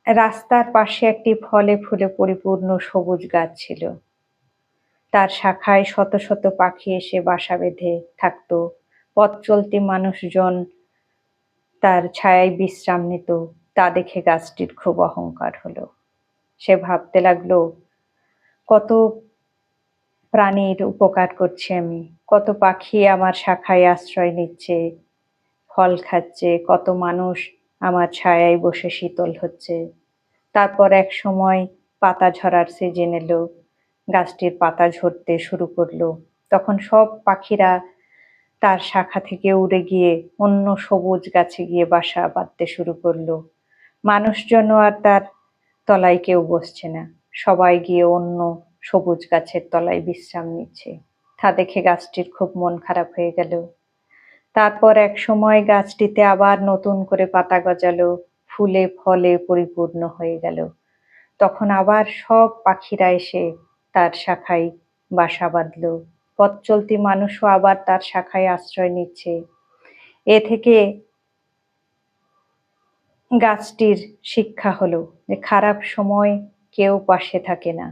রাস্তার পাশে একটি ফলে ফুলে পরিপূর্ণ সবুজ গাছ ছিল। তার শাখায় শত শত পাখি এসে বাসা বেঁধে থাকত। পথ চলতি মানুষজন তার ছায়ায় বিশ্রাম নিত। তা দেখে গাছটির খুব অহংকার হলো। সে ভাবতে লাগলো, কত প্রাণীর উপকার করছি আমি, কত পাখি আমার শাখায় আশ্রয় নিচ্ছে, ফল খাচ্ছে, কত মানুষ আমার ছায়ায় বসে শীতল হচ্ছে। তারপর এক সময় পাতা ঝরার সিজন এলো। গাছটির পাতা ঝরতে শুরু করলো। তখন সব পাখিরা তার শাখা থেকে উড়ে গিয়ে অন্য সবুজ গাছে গিয়ে বাসা বাঁধতে শুরু করলো। মানুষজন আর তার তলায় কেউ বসছে না। সবাই গিয়ে অন্য সবুজ গাছের তলায় বিশ্রাম নিচ্ছে। তা দেখে গাছটির খুব মন খারাপ হয়ে গেল। তারপর এক সময় গাছটিতে আবার নতুন করে পাতা গজালো, ফুলে ফলে পরিপূর্ণ হয়ে গেল। তখন আবার সব পাখিরা এসে তার শাখায় বাসা বাঁধল। পথ চলতি মানুষও আবার তার শাখায় আশ্রয় নিচ্ছে। এ থেকে গাছটির শিক্ষা হলো যে খারাপ সময় কেউ পাশে থাকে না।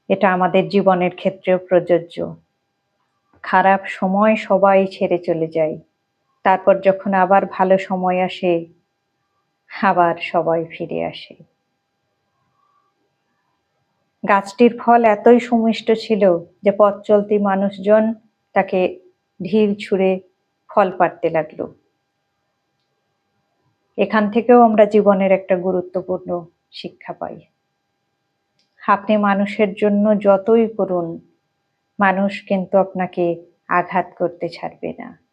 এটা আমাদের জীবনের ক্ষেত্রেও প্রযোজ্য। খারাপ সময় সবাই ছেড়ে চলে যায়, তারপর যখন আবার ভালো সময় আসে আবার সবাই ফিরে আসে। গাছটির ফল এতই সুমিষ্ট ছিল যে পথ চলতি মানুষজন তাকে ঢিল ছুঁড়ে ফল পাড়তে লাগলো। এখান থেকেও আমরা জীবনের একটা গুরুত্বপূর্ণ শিক্ষা পাই। আপনি মানুষের জন্য যতই করুন, মানুষ কিন্তু আপনাকে আঘাত করতে ছাড়বে না।